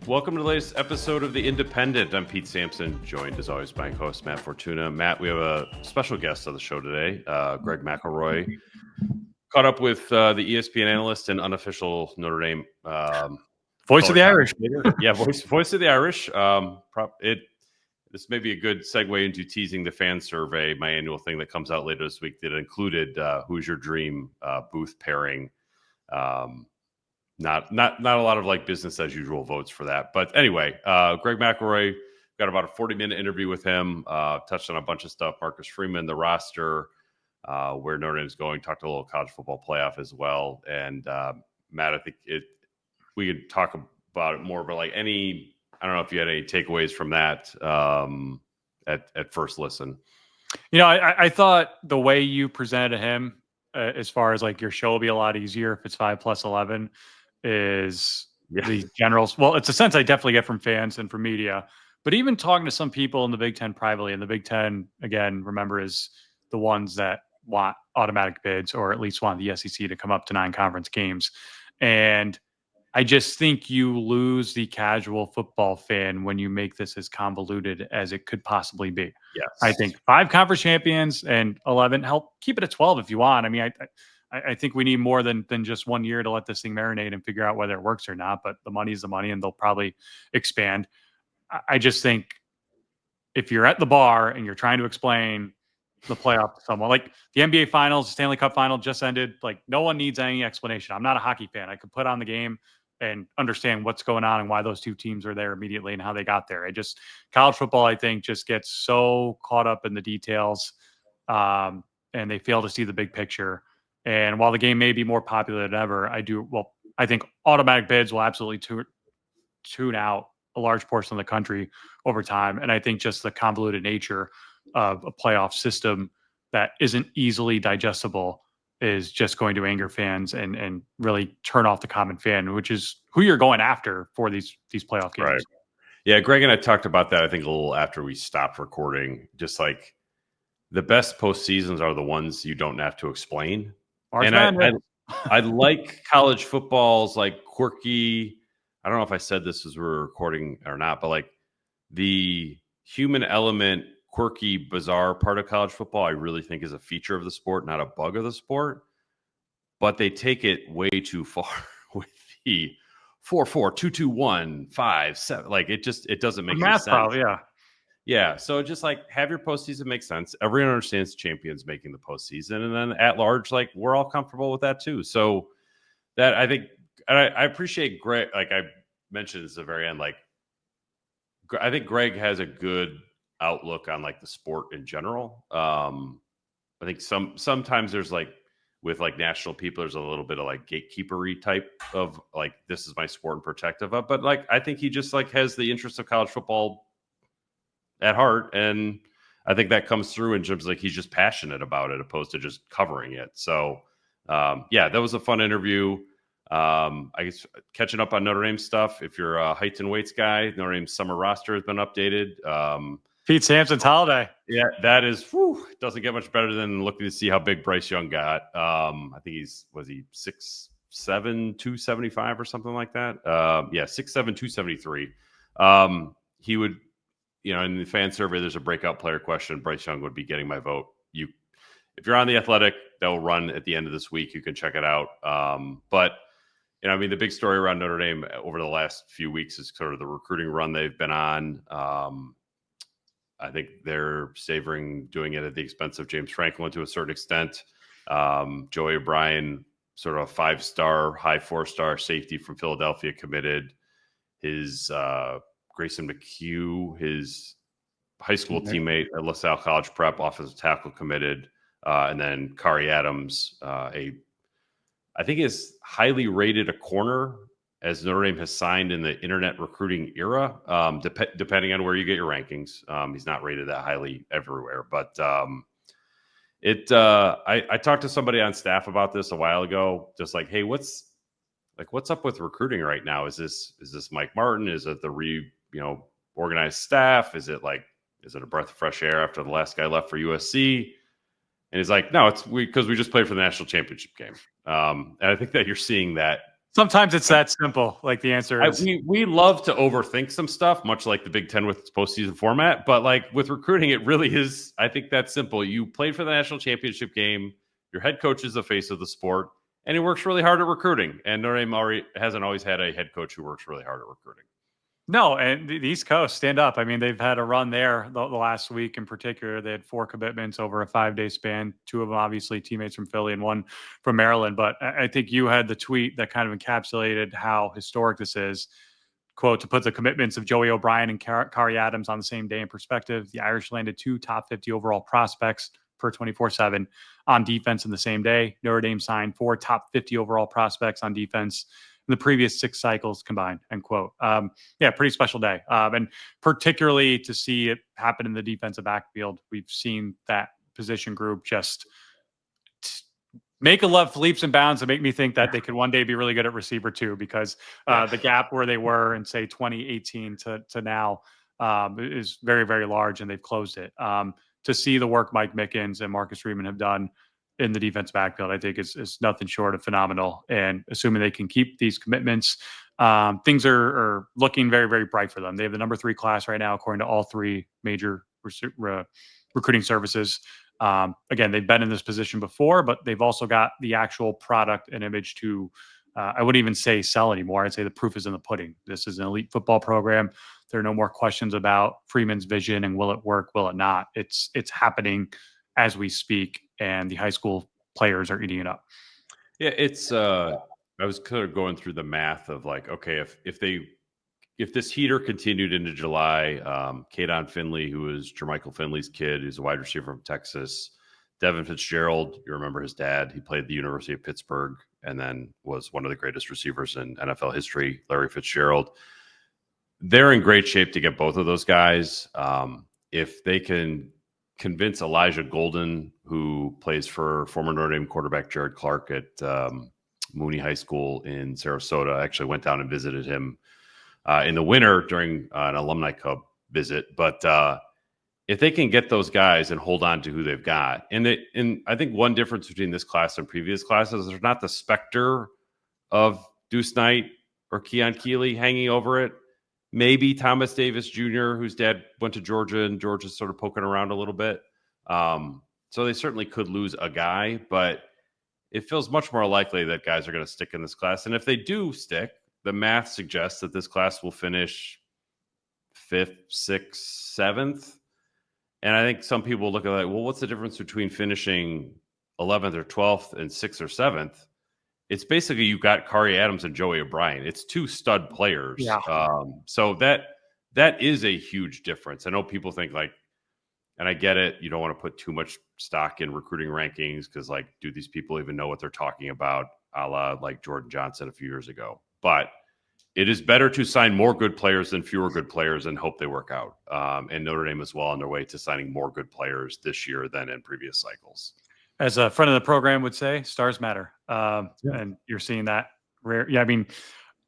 Welcome to the latest episode of The Independent. I'm Pete Sampson, joined as always by host Matt Fortuna. Matt, we have a special guest on the show today, Greg McElroy. Caught up with the ESPN analyst and unofficial Notre Dame voice of the Irish. Yeah, voice of the Irish. This may be a good segue into teasing the fan survey, my annual thing that comes out later this week that included who's your dream booth pairing. Not a lot of like business as usual votes for that. But anyway, Greg McElroy, got about a 40-minute interview with him, touched on a bunch of stuff, Marcus Freeman, the roster, where Notre Dame is going, talked a little college football playoff as well. And Matt, I think we could talk about it more, but like I don't know if you had any takeaways from that at first listen. You know, I thought the way you presented him as far as like your show will be a lot easier if it's 5+11 is the generals. Well, it's a sense I definitely get from fans and from media, but even talking to some people in the Big Ten privately, and the Big Ten, again, remember, is the ones that want automatic bids or at least want the SEC to come up to 9 conference games. And I just think you lose the casual football fan when you make this as convoluted as it could possibly be. Yes. I think 5 conference champions and 11, help keep it at 12 if you want. I mean, I think we need more than just 1 year to let this thing marinate and figure out whether it works or not, but the money is the money and they'll probably expand. I just think if you're at the bar and you're trying to explain the playoff to someone, like the NBA Finals, Stanley Cup Final just ended, like no one needs any explanation. I'm not a hockey fan. I could put on the game and understand what's going on and why those two teams are there immediately and how they got there. College football, I think, just gets so caught up in the details and they fail to see the big picture. And while the game may be more popular than ever, I think automatic bids will absolutely tune out a large portion of the country over time. And I think just the convoluted nature of a playoff system that isn't easily digestible is just going to anger fans and really turn off the common fan, which is who you're going after for these playoff games. Right. Yeah, Greg and I talked about that, I think, a little after we stopped recording. Just like the best postseasons are the ones you don't have to explain. And I like college football's like quirky. I don't know if I said this as we were recording or not, but like the human element, quirky, bizarre part of college football, I really think is a feature of the sport, not a bug of the sport. But they take it way too far with the 4-4, 2-2-1, 5-7. Like it doesn't make any sense. Problem, yeah. So just like have your postseason make sense. Everyone understands champions making the postseason, and then at large, like we're all comfortable with that too. So that I think I appreciate Greg. Like I mentioned this at the very end, like I think Greg has a good outlook on like the sport in general. I think sometimes there's like with like national people, there's a little bit of like gatekeepery type of like this is my sport and protective of, but like I think he just like has the interest of college football at heart, and I think that comes through in terms of like he's just passionate about it opposed to just covering it. So that was a fun interview. I guess catching up on Notre Dame stuff. If you're a heights and weights guy, Notre Dame's summer roster has been updated. Pete Sampson's holiday. Yeah, that is doesn't get much better than looking to see how big Bryce Young got. I think he 6'7", 275 or something like that. 6'7", 273. He would, in the fan survey, there's a breakout player question. Bryce Young would be getting my vote. If you're on The Athletic, that will run at the end of this week. You can check it out. But the big story around Notre Dame over the last few weeks is sort of the recruiting run they've been on. I think they're savoring doing it at the expense of James Franklin to a certain extent. Joey O'Brien, sort of a 5-star, high 4-star safety from Philadelphia, committed. His Grayson McHugh, his high school teammate at LaSalle College Prep, offensive tackle, committed. And then Kari Adams, I think is highly rated a corner, as Notre Dame has signed in the internet recruiting era, depending on where you get your rankings. He's not rated that highly everywhere, but I talked to somebody on staff about this a while ago, just like, hey, what's up with recruiting right now? Is this Mike Martin? Is it the organized staff? Is it a breath of fresh air after the last guy left for USC? And he's like, no, it's because we just played for the national championship game. And I think that you're seeing that Sometimes it's that simple. Like the answer is we love to overthink some stuff, much like the Big Ten with its postseason format. But like with recruiting, it really is, I think, that simple. You played for the national championship game. Your head coach is the face of the sport, and he works really hard at recruiting. And Notre Dame hasn't always had a head coach who works really hard at recruiting. no, and the East Coast stand up. I mean, they've had a run there the last week in particular. They had 4 commitments over a 5-day span. 2 of them, obviously, teammates from Philly and 1 from Maryland. But I think you had the tweet that kind of encapsulated how historic this is. Quote, to put the commitments of Joey O'Brien and Kari Adams on the same day in perspective, the Irish landed 2 top 50 overall prospects per 24/7 on defense in the same day. Notre Dame signed 4 top 50 overall prospects on defense in the previous 6 cycles combined, end quote. Yeah, pretty special day. And particularly to see it happen in the defensive backfield, we've seen that position group just make a love leaps and bounds and make me think that they could one day be really good at receiver too, because the gap where they were in, say, 2018 to now is very, very large, and they've closed it. To see the work Mike Mickens and Marcus Freeman have done in the defense backfield, I think is nothing short of phenomenal. And assuming they can keep these commitments, things are looking very, very bright for them. They have the number 3 class right now, according to all 3 major recruiting services. Again, they've been in this position before, but they've also got the actual product and image to, I wouldn't even say sell anymore. I'd say the proof is in the pudding. This is an elite football program. There are no more questions about Freeman's vision and will it work, will it not? It's happening as we speak, and the high school players are eating it up. Yeah, it's I was kind of going through the math of like, okay, if this heater continued into July, Kadon Finley, who is Jermichael Finley's kid, who's a wide receiver from Texas, Devin Fitzgerald, you remember his dad, he played at the University of Pittsburgh and then was one of the greatest receivers in NFL history, Larry Fitzgerald. They're in great shape to get both of those guys. If they can convince Elijah Golden, who plays for former Notre Dame quarterback Jared Clark at Mooney High School in Sarasota, I actually went down and visited him in the winter during an alumni club visit. But if they can get those guys and hold on to who they've got, and I think one difference between this class and previous classes, there's not the specter of Deuce Knight or Keon Keeley hanging over it. Maybe Thomas Davis Jr., whose dad went to Georgia, and Georgia's sort of poking around a little bit. So they certainly could lose a guy, but it feels much more likely that guys are going to stick in this class. And if they do stick, the math suggests that this class will finish 5th, 6th, 7th. And I think some people look at it like, well, what's the difference between finishing 11th or 12th and 6th or 7th? It's basically you've got Kari Adams and Joey O'Brien. It's 2 stud players. Yeah. So that is a huge difference. I know people think like, and I get it, you don't want to put too much stock in recruiting rankings because, like, do these people even know what they're talking about, a la like Jordan Johnson a few years ago? But it is better to sign more good players than fewer good players and hope they work out. And Notre Dame is well on their way to signing more good players this year than in previous cycles. As a friend of the program would say, stars matter. And you're seeing that rare. Yeah, I mean,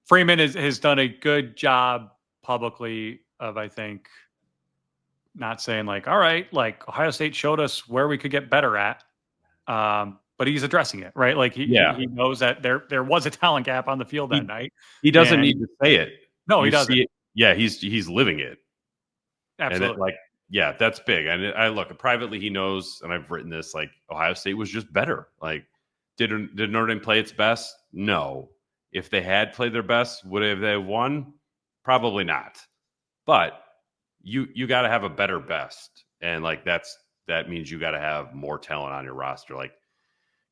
Freeman has done a good job publicly of, I think, not saying like, all right, like Ohio State showed us where we could get better at. But he's addressing it, right? Like he knows that there was a talent gap on the field that night. He doesn't need to say it. No, he doesn't. Yeah, he's living it. Absolutely. And that's big. And I look, privately, he knows, and I've written this, like, Ohio State was just better. Like, did Notre Dame play its best? No. If they had played their best, would they have won? Probably not. But you got to have a better best. And like that means you got to have more talent on your roster. Like,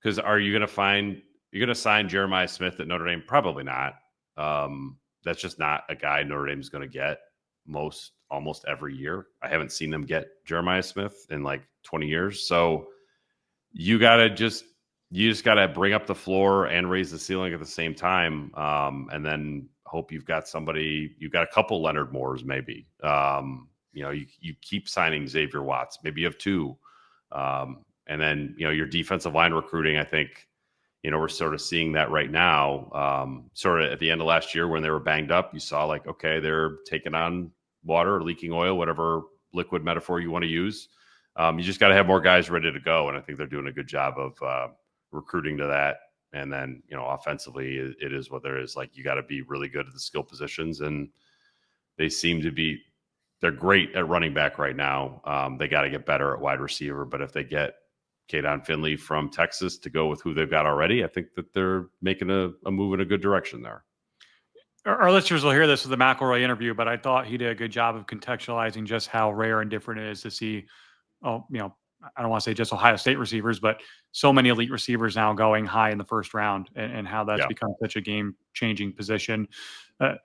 because are you going to sign Jeremiah Smith at Notre Dame? Probably not. That's just not a guy Notre Dame's going to get almost every year. I haven't seen them get Jeremiah Smith in like 20 years. So you just got to bring up the floor and raise the ceiling at the same time. And then hope you've got a couple Leonard Moores, maybe. You keep signing Xavier Watts. Maybe you have 2. And then, your defensive line recruiting, I think, we're sort of seeing that right now. Sort of at the end of last year when they were banged up, you saw like, okay, they're taking on water or leaking oil, whatever liquid metaphor you want to use. You just got to have more guys ready to go. And I think they're doing a good job of recruiting to that And then, offensively, it is what there is. Like, you got to be really good at the skill positions. And they seem to be, they're great at running back right now. They got to get better at wide receiver. But if they get Kadon Finley from Texas to go with who they've got already, I think that they're making a move in a good direction there. Our listeners will hear this with the McElroy interview, but I thought he did a good job of contextualizing just how rare and different it is to see, I don't want to say just Ohio State receivers, but so many elite receivers now going high in the first round, and how that's become such a game-changing position.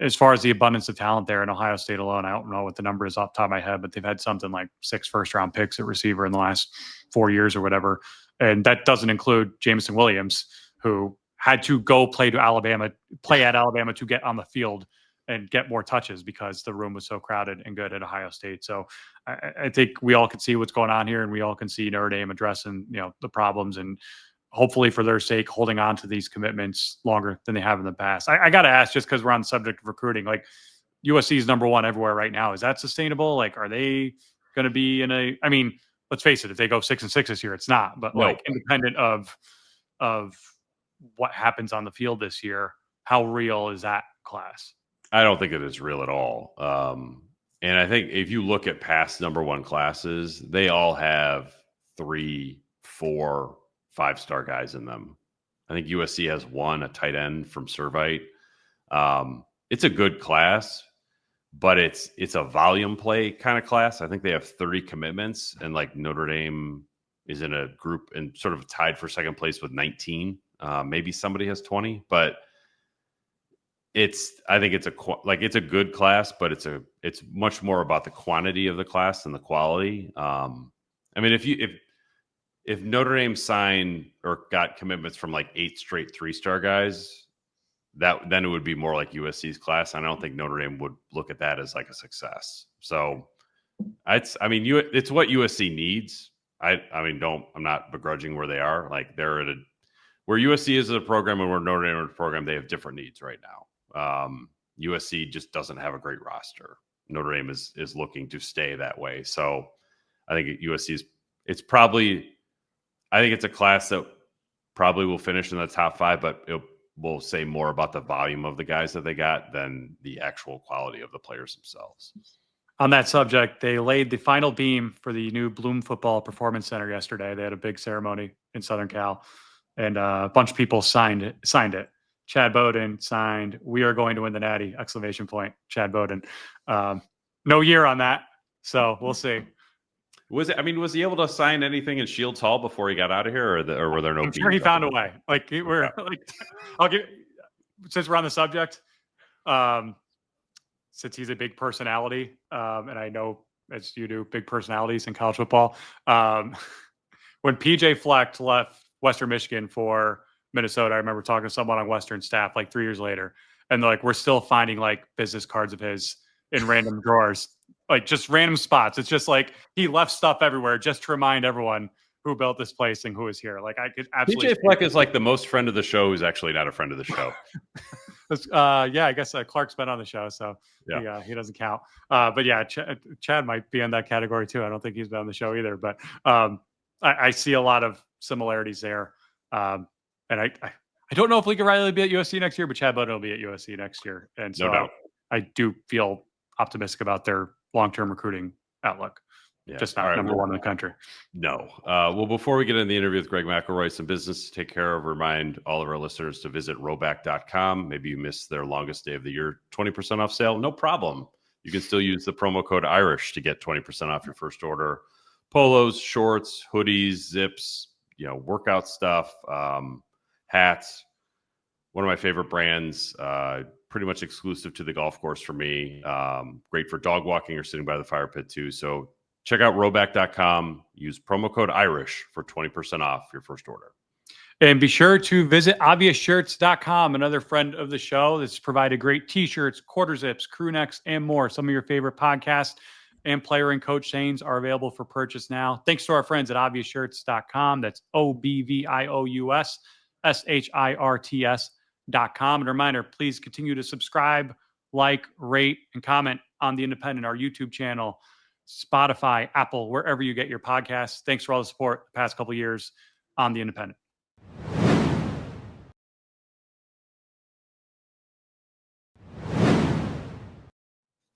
As far as the abundance of talent there in Ohio State alone, I don't know what the number is off the top of my head, but they've had something like 6 first-round picks at receiver in the last 4 years or whatever. And that doesn't include Jameson Williams, who had to go play at Alabama to get on the field and get more touches because the room was so crowded and good at Ohio State. So I think we all can see what's going on here, and we all can see Notre Dame addressing, the problems, and hopefully for their sake, holding on to these commitments longer than they have in the past. I got to ask, just because we're on the subject of recruiting, like USC is number one everywhere right now. Is that sustainable? Like, are they going to be let's face it, if they go 6-6 this year, it's not, but like independent of what happens on the field this year, how real is that class? I don't think it is real at all. And I think if you look at past number one classes, they all have 3, 4, 5-star guys in them. I think USC has 1, a tight end from Servite. It's a good class, but it's a volume play kind of class. I think they have 30 commitments, and like Notre Dame is in a group and sort of tied for second place with 19. Maybe somebody has 20, but I think it's a good class, but it's much more about the quantity of the class than the quality. If Notre Dame signed or got commitments from like 8 straight 3-star guys, then it would be more like USC's class. And I don't think Notre Dame would look at that as like a success. So it's what USC needs. I'm not begrudging where they are. Like, they're at where USC is as a program and where Notre Dame is a program, they have different needs right now. USC just doesn't have a great roster. Notre Dame is looking to stay that way. So I think USC it's a class that probably will finish in the top 5, but it will say more about the volume of the guys that they got than the actual quality of the players themselves. On that subject, they laid the final beam for the new Bloom Football Performance Center yesterday. They had a big ceremony in Southern Cal, and a bunch of people signed it. Chad Bowden signed, "We are going to win the Natty!" ! Chad Bowden. No year on that, so we'll see. Was he able to sign anything in Shields Hall before he got out of here, or were there no? I'm sure he found a way. Since we're on the subject, since he's a big personality, and I know, as you do, big personalities in college football. When PJ Fleck left Western Michigan for Minnesota, I remember talking to someone on Western staff like 3 years later, and they're like, we're still finding like business cards of his in random drawers, like just random spots. It's just like he left stuff everywhere just to remind everyone who built this place and who is here. Like, I could absolutely. PJ Fleck is like the most friend of the show who's actually not a friend of the show. I guess Clark's been on the show, so he doesn't count. But yeah, Chad might be in that category too. I don't think he's been on the show either, but I see a lot of similarities there. And I don't know if Lincoln Riley will be at USC next year, but Chad Bowden will be at USC next year. And so no doubt. I do feel optimistic about their long-term recruiting outlook. Yeah. Just not number one in the country. No. Well, before we get into the interview with Greg McElroy, some business to take care of. Remind all of our listeners to visit roback.com. Maybe you missed their longest day of the year 20% off sale. No problem. You can still use the promo code IRISH to get 20% off your first order. Polos, shorts, hoodies, zips, workout stuff, hats. One of my favorite brands, pretty much exclusive to the golf course for me. Great for dog walking or sitting by the fire pit too. So check out roback.com. Use promo code IRISH for 20% off your first order. And be sure to visit obviousshirts.com, another friend of the show that's provided great t-shirts, quarter zips, crew necks, and more. Some of your favorite podcasts and player and coach sayings are available for purchase now. Thanks to our friends at obviousshirts.com. That's OBVIOUSSHIRTS.com. And a reminder, please continue to subscribe, like, rate, and comment on The Independent, our YouTube channel, Spotify, Apple, wherever you get your podcasts. Thanks for all the support the past couple of years on The Independent.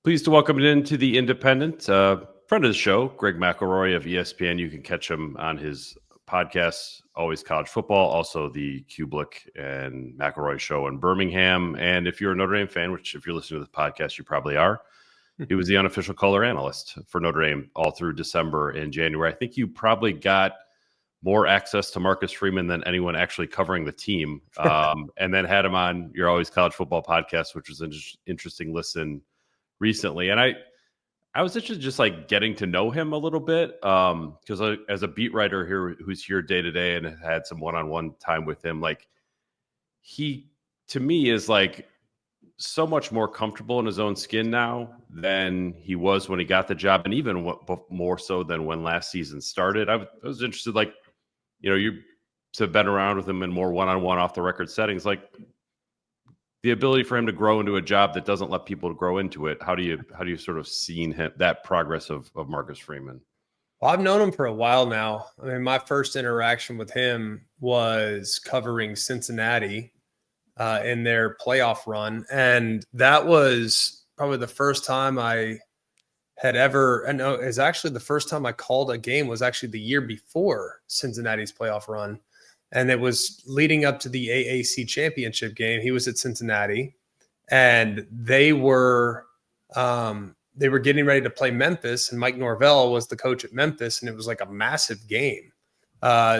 Pleased to welcome into the Independent, friend of the show, Greg McElroy of ESPN. You can catch him on his podcast, Always College Football, also the Kublick and McElroy show in Birmingham. And if you're a Notre Dame fan, which if you're listening to this podcast, you probably are, he was the unofficial color analyst for Notre Dame all through December and January. I think you probably got more access to Marcus Freeman than anyone actually covering the team. And then had him on your Always College Football podcast, which was an interesting listen recently. And I was interested just like getting to know him a little bit because as a beat writer here who's here day to day and had some one-on-one time with him, like he to me is like so much more comfortable in his own skin now than he was when he got the job, and even more so than when last season started. I was interested, like, you to have been around with him in more one-on-one off the record settings, like the ability for him to grow into a job that doesn't let people grow into it. How do you sort of seen that progress of Marcus Freeman? Well, I've known him for a while now. I mean, my first interaction with him was covering Cincinnati in their playoff run. And that was probably the first time I had ever, and it was actually the first time I called a game was actually the year before Cincinnati's playoff run. And it was leading up to the AAC championship game. He was at Cincinnati, and they were getting ready to play Memphis, and Mike Norvell was the coach at Memphis, and it was like a massive game.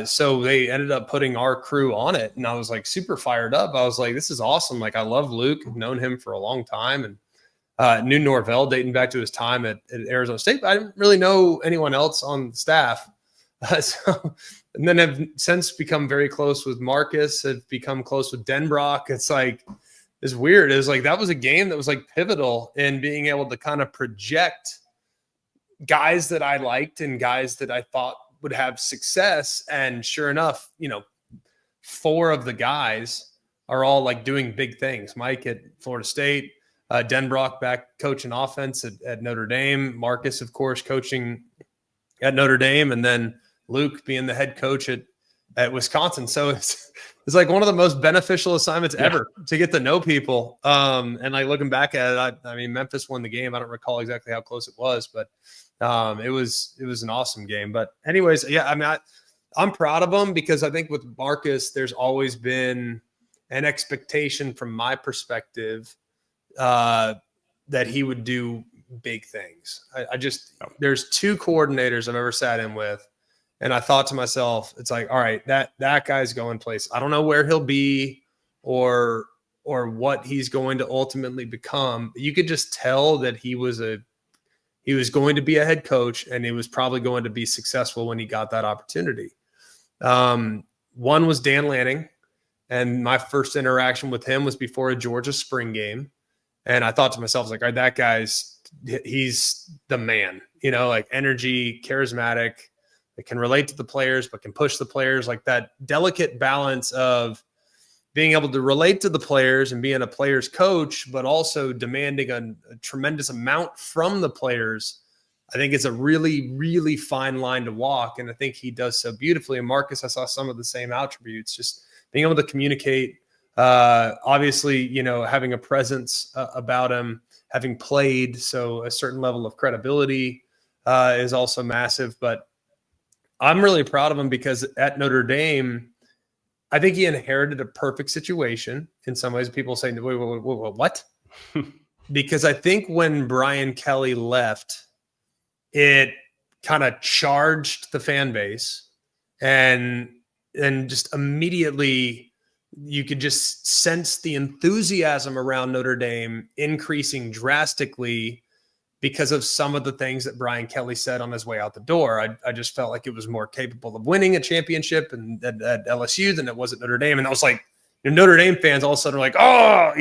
So they ended up putting our crew on it, and I was like super fired up. I was like, this is awesome. Like, I love Luke. I've known him for a long time, and knew Norvell dating back to his time at Arizona State, but I didn't really know anyone else on the staff. And then have since become very close with Marcus, have become close with Denbrock. It's like, it's weird. It was like, that was a game that was like pivotal in being able to kind of project guys that I liked and guys that I thought would have success. And sure enough, 4 of the guys are all like doing big things. Mike at Florida State, Denbrock back coaching offense at Notre Dame, Marcus, of course, coaching at Notre Dame, and then Luke being the head coach at Wisconsin. So it's like one of the most beneficial assignments ever to get to know people. And like looking back at it, I mean, Memphis won the game. I don't recall exactly how close it was, but it was an awesome game. But anyways, yeah, I mean, I'm proud of him because I think with Marcus, there's always been an expectation from my perspective that he would do big things. There's 2 coordinators I've ever sat in with, and I thought to myself, it's like, all right, that guy's going place. I don't know where he'll be or what he's going to ultimately become. But you could just tell that he was going to be a head coach, and he was probably going to be successful when he got that opportunity. One was Dan Lanning, and my first interaction with him was before a Georgia spring game. And I thought to myself, like, all right, he's the man, like energy, charismatic, that can relate to the players, but can push the players, like that delicate balance of being able to relate to the players and being a player's coach, but also demanding a tremendous amount from the players. I think it's a really, really fine line to walk. And I think he does so beautifully. And Marcus, I saw some of the same attributes, just being able to communicate, obviously, having a presence about him, having played. So a certain level of credibility is also massive, but I'm really proud of him because at Notre Dame, I think he inherited a perfect situation. In some ways, people say, wait, what? Because I think when Brian Kelly left, it kind of charged the fan base, and just immediately you could just sense the enthusiasm around Notre Dame increasing drastically because of some of the things that Brian Kelly said on his way out the door. I just felt like it was more capable of winning a championship and at LSU than it was at Notre Dame. And I was like, Notre Dame fans all of a sudden are like, oh,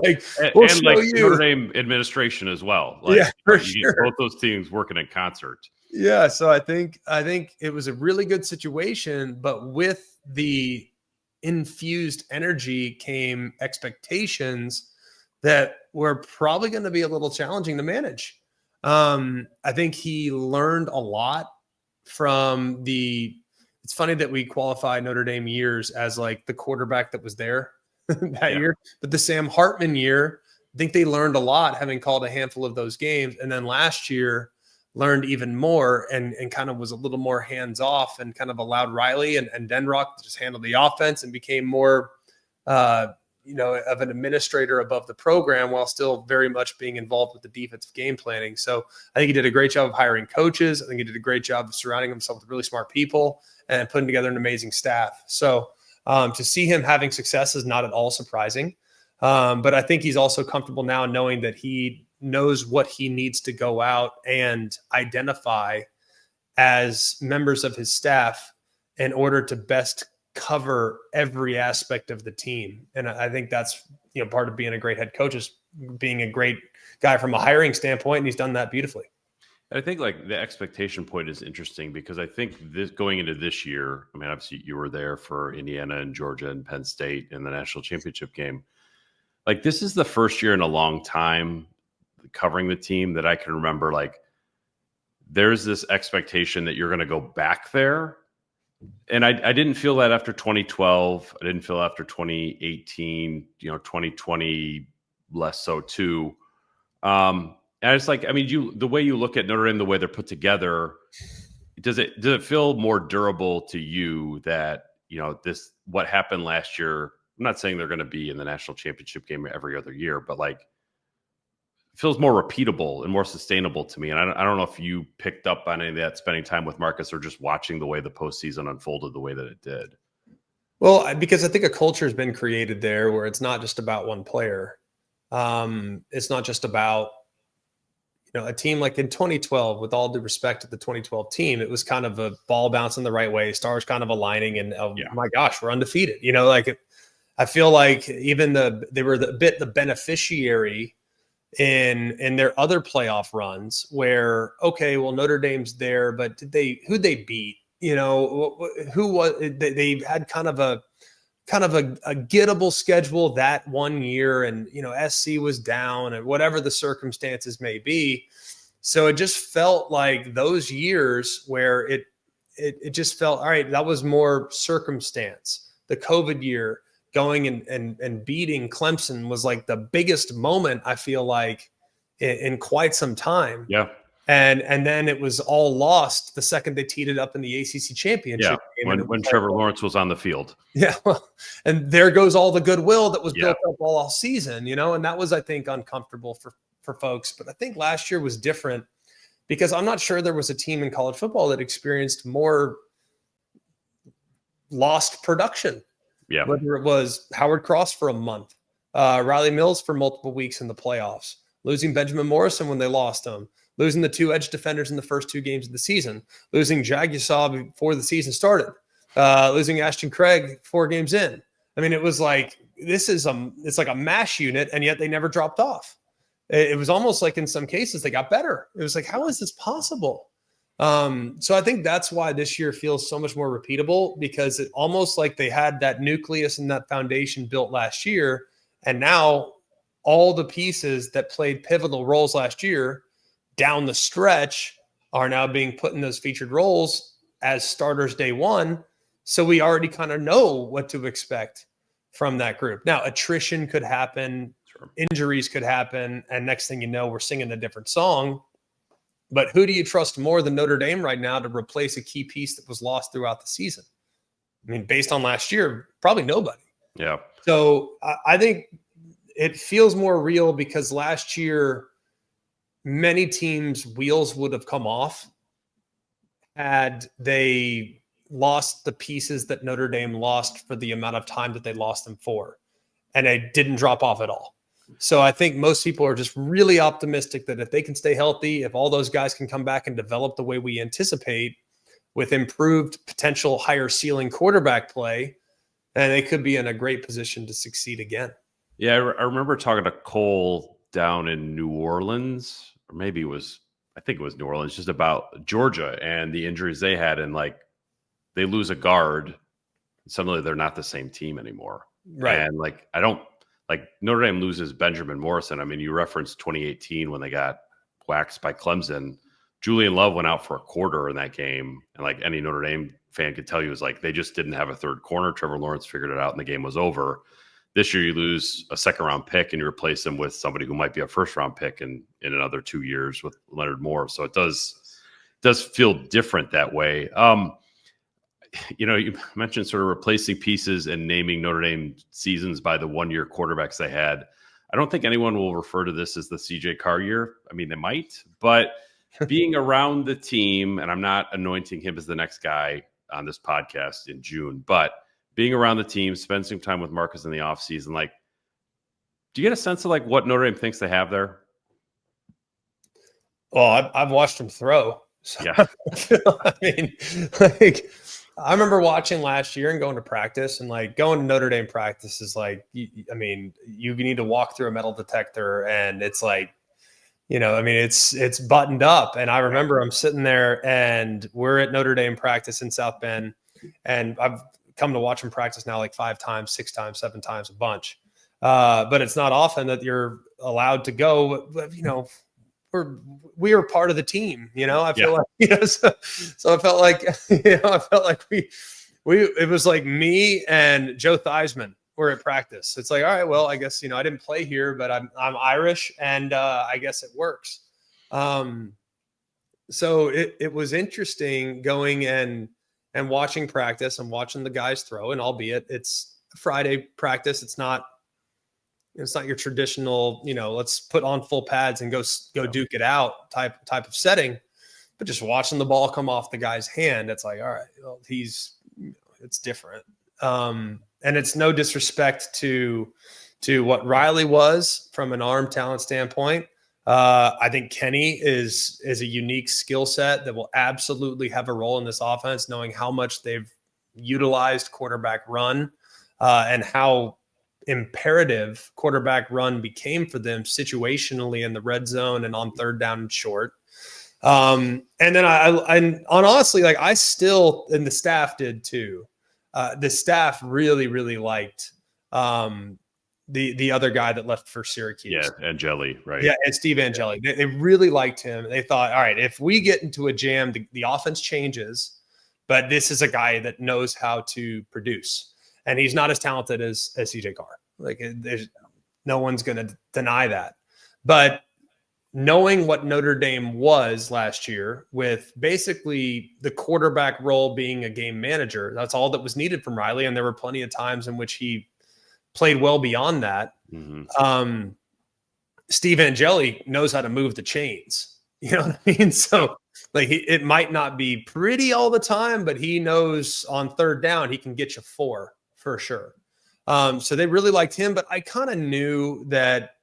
like, we'll and like you. Notre Dame administration as well. Like, yeah, for sure. Both those teams working in concert. Yeah. So I think it was a really good situation, but with the infused energy came expectations that were probably going to be a little challenging to manage. I think he learned a lot from it's funny that we qualify Notre Dame years as like the quarterback that was there that year, but the Sam Hartman year, think they learned a lot having called a handful of those games. And then last year learned even more and kind of was a little more hands off and kind of allowed Riley and Denrock to just handle the offense and became more, of an administrator above the program while still very much being involved with the defensive game planning. So I think he did a great job of hiring coaches. I think he did a great job of surrounding himself with really smart people and putting together an amazing staff. So to see him having success is not at all surprising. But I think he's also comfortable now knowing that he knows what he needs to go out and identify as members of his staff in order to best cover every aspect of the team. And I think that's, part of being a great head coach is being a great guy from a hiring standpoint. And he's done that beautifully. I think like the expectation point is interesting because I think this going into this year, I mean, obviously you were there for Indiana and Georgia and Penn State in the national championship game. Like this is the first year in a long time covering the team that I can remember. Like there's this expectation that you're going to go back there. And I didn't feel that after 2012. I didn't feel after 2018, 2020 less so too. And it's like, I mean, the way you look at Notre Dame, the way they're put together, does it feel more durable to you that, this, what happened last year? I'm not saying they're going to be in the national championship game every other year, but like it feels more repeatable and more sustainable to me. And I don't know if you picked up on any of that spending time with Marcus or just watching the way the postseason unfolded the way that it did. Well, because I think a culture has been created there where it's not just about one player. It's not just about, a team like in 2012, with all due respect to the 2012 team, it was kind of a ball bouncing the right way, stars kind of aligning, and my gosh, we're undefeated. I feel like even they were the beneficiary in their other playoff runs where, okay, well, Notre Dame's there, but who'd they beat? Who was they had kind of a gettable schedule that one year, and SC was down and whatever the circumstances may be. So it just felt like those years where it just felt all right. That was more circumstance. The COVID year, going and beating Clemson was like the biggest moment I feel like in quite some time. Yeah. And then it was all lost the second they teed it up in the ACC championship game. When Trevor Lawrence was on the field. Yeah. Well, and there goes all the goodwill that was built up all season, and that was, I think, uncomfortable for folks. But I think last year was different because I'm not sure there was a team in college football that experienced more lost production. Yeah. Whether it was Howard Cross for a month, Riley Mills for multiple weeks in the playoffs, losing Benjamin Morrison when they lost him, losing the two edge defenders in the first two games of the season, losing Jagusaw before the season started, losing Ashton Craig 4 games in. I mean, it was like, it's like a mash unit, and yet they never dropped off. It was almost like in some cases they got better. It was like, how is this possible? So I think that's why this year feels so much more repeatable, because it almost like they had that nucleus and that foundation built last year. And now all the pieces that played pivotal roles last year down the stretch are now being put in those featured roles as starters day one. So we already kind of know what to expect from that group. Now, attrition could happen, injuries could happen, and next thing you know, we're singing a different song. But who do you trust more than Notre Dame right now to replace a key piece that was lost throughout the season? I mean, based on last year, probably nobody. Yeah. So I think it feels more real because last year, many teams' wheels would have come off had they lost the pieces that Notre Dame lost for the amount of time that they lost them for. And they didn't drop off at all. So I think most people are just really optimistic that if they can stay healthy, if all those guys can come back and develop the way we anticipate with improved potential higher ceiling quarterback play, and they could be in a great position to succeed again. Yeah, I remember talking to Cole down in New Orleans, or maybe I think it was New Orleans, just about Georgia and the injuries they had. And like, they lose a guard, suddenly they're not the same team anymore. Right. And like, Notre Dame loses Benjamin Morrison. I mean, you referenced 2018 when they got waxed by Clemson. Julian Love went out for a quarter in that game. And like any Notre Dame fan could tell you, was like, they just didn't have a third corner. Trevor Lawrence figured it out and the game was over. This year you lose a second round pick and you replace him with somebody who might be a first round pick in another 2 years with Leonard Moore. So it does feel different that way. You mentioned sort of replacing pieces and naming Notre Dame seasons by the 1 year quarterbacks they had. I don't think anyone will refer to this as the CJ Carr year. I mean, they might, but being around the team, and I'm not anointing him as the next guy on this podcast in June, but being around the team, spend some time with Marcus in the offseason, like, do you get a sense of like what Notre Dame thinks they have there? Well, I've watched him throw. So, Yeah. I mean, like, I remember watching last year and going to practice, and like going to Notre Dame practice is like, I mean, you need to walk through a metal detector, and it's like, I mean, it's buttoned up. And I remember I'm sitting there, and we're at Notre Dame practice in South Bend, and I've come to watch him practice now like 5 times, 6 times, 7 times, a bunch. But it's not often that you're allowed to go. But, we are part of the team, I feel like, so I felt like, it was like me and Joe Theismann were at practice. It's like, all right, well, I guess, I didn't play here, but I'm Irish, and I guess it works. So it was interesting going and watching practice and watching the guys throw, and albeit it's Friday practice, it's not your traditional, let's put on full pads and go duke it out type of setting, but just watching the ball come off the guy's hand, it's like, all right, well, it's different. And it's no disrespect to what Riley was from an arm talent standpoint. I think Kenny is a unique skill set that will absolutely have a role in this offense, knowing how much they've utilized quarterback run, and how imperative quarterback run became for them situationally in the red zone and on third down and short. And then I honestly, like, I still, and the staff did too. The staff really, really liked the other guy that left for Syracuse. Yeah, Angeli, right? Yeah, and Steve Angeli. They really liked him. They thought, all right, if we get into a jam, the offense changes, but this is a guy that knows how to produce. And he's not as talented as CJ Carr. Like, there's no one's going to deny that. But knowing what Notre Dame was last year, with basically the quarterback role being a game manager, that's all that was needed from Riley. And there were plenty of times in which he played well beyond that. Mm-hmm. Steve Angeli knows how to move the chains. You know what I mean? So, like, it might not be pretty all the time, but he knows on third down he can get you 4 for sure. So they really liked him, but I kind of knew that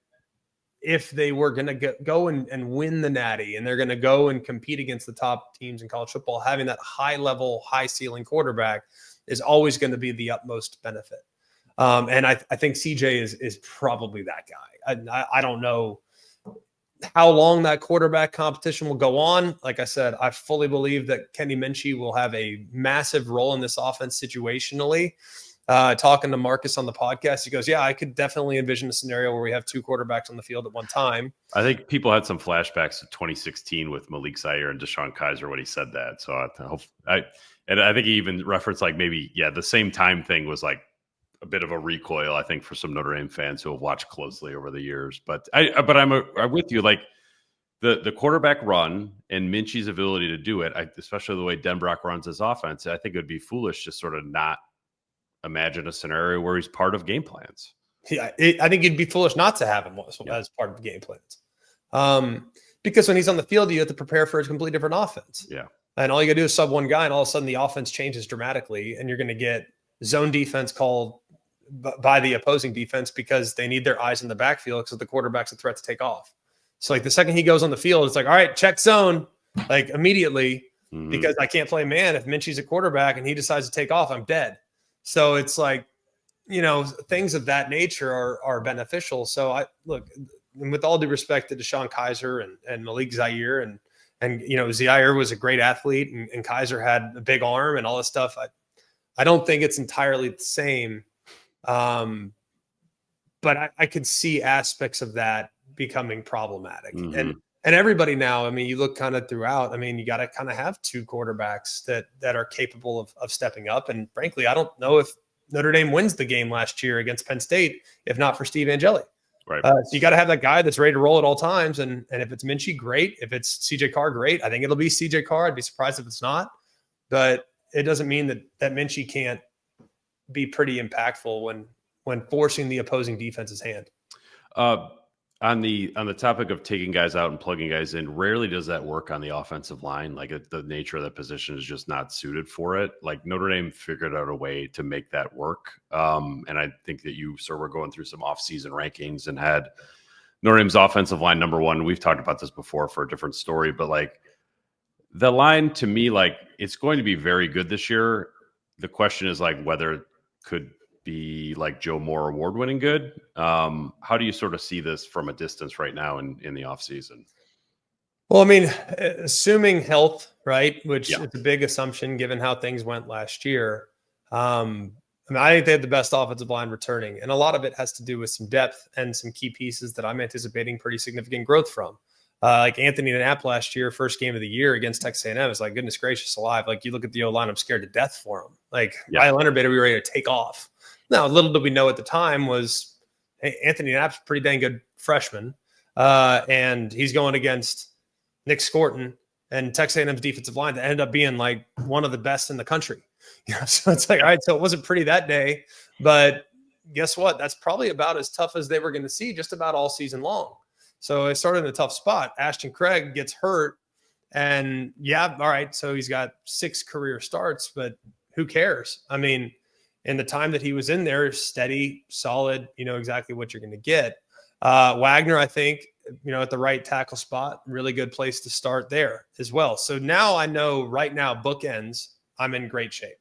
if they were going to go and win the Natty, and they're going to go and compete against the top teams in college football, having that high level, high ceiling quarterback is always going to be the utmost benefit. And I think CJ is probably that guy. I don't know how long that quarterback competition will go on. Like I said, I fully believe that Kenny Minchie will have a massive role in this offense situationally. Talking to Marcus on the podcast, he goes, yeah, I could definitely envision a scenario where we have 2 quarterbacks on the field at one time. I think people had some flashbacks to 2016 with Malik Zaire and Deshaun Kaiser when he said that. So I think he even referenced, like, maybe, the same time thing was like a bit of a recoil, I think, for some Notre Dame fans who have watched closely over the years. But I'm with you. Like, the quarterback run and Minchie's ability to do it, especially the way Denbrock runs his offense, I think it would be foolish to sort of not imagine a scenario where he's part of game plans. Yeah, I think it'd be foolish not to have him as part of the game plans. Because when he's on the field, you have to prepare for a completely different offense. Yeah. And all you got to do is sub one guy, and all of a sudden the offense changes dramatically, and you're going to get zone defense called by the opposing defense because they need their eyes in the backfield because the quarterback's a threat to take off. So, like, the second he goes on the field, it's like, all right, check zone, like, immediately, because I can't play man. If Minchie's a quarterback and he decides to take off, I'm dead. So it's like, things of that nature are beneficial. So I look, with all due respect to Deshaun Kaiser and Malik Zaire, and Zaire was a great athlete, and Kaiser had a big arm and all this stuff. I don't think it's entirely the same. But I could see aspects of that becoming problematic. Mm-hmm. And everybody now, I mean, you look kind of throughout, I mean, you got to kind of have 2 quarterbacks that are capable of stepping up. And frankly, I don't know if Notre Dame wins the game last year against Penn State, if not for Steve Angeli. Right. So you got to have that guy that's ready to roll at all times. And if it's Minchie, great. If it's CJ Carr, great. I think it'll be CJ Carr. I'd be surprised if it's not. But it doesn't mean that Minchie can't be pretty impactful when forcing the opposing defense's hand. On the topic of taking guys out and plugging guys in, rarely does that work on the offensive line. Like the nature of that position is just not suited for it. Like Notre Dame figured out a way to make that work. And I think that you sort of were going through some offseason rankings and had Notre Dame's offensive line number one. We've talked about this before for a different story, but like the line to me, like it's going to be very good this year. The question is like whether it could be like Joe Moore award-winning good. How do you sort of see this from a distance right now in the offseason? Well, I mean, assuming health, right, which Yeah. is a big assumption given how things went last year. I think they have the best offensive line returning, and a lot of it has to do with some depth and some key pieces that I'm anticipating pretty significant growth from. Like Anthony Knapp last year, first game of the year against Texas A&M, it's like, goodness gracious alive. Like you look at the O-line, I'm scared to death for him. Like Ryan Leonard better be ready to take off. Now, little did we know at the time was, hey, Anthony Knapp's a pretty dang good freshman, and he's going against Nick Scorton and Texas A&M's defensive line that ended up being like one of the best in the country. So it's like, all right, so it wasn't pretty that day, but guess what? That's probably about as tough as they were going to see just about all season long. So it started in a tough spot. Ashton Craig gets hurt, and all right, so he's got 6 career starts, but who cares? I mean, in the time that he was in there, steady, solid, you know exactly what you're going to get. Wagner, I think, at the right tackle spot, really good place to start there as well. So now I know right now, bookends, I'm in great shape,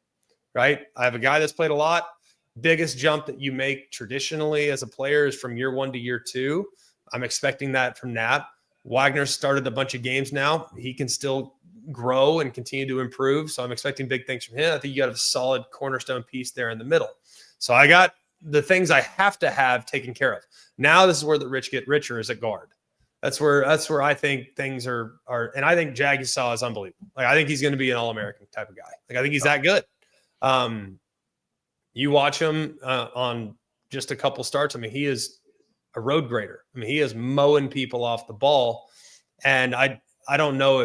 right? I have a guy that's played a lot. Biggest jump that you make traditionally as a player is from year 1 to year 2. I'm expecting that from Knapp. Wagner started a bunch of games now. He can still grow and continue to improve. So I'm expecting big things from him. I think you got a solid cornerstone piece there in the middle. So I got the things I have to have taken care of. Now this is where the rich get richer, is at guard. That's where I think things are, and I think Jagisaw is unbelievable. Like I think he's going to be an All-American type of guy. Like I think he's that good. You watch him on just a couple starts. I mean, he is a road grader. I mean, he is mowing people off the ball. And I don't know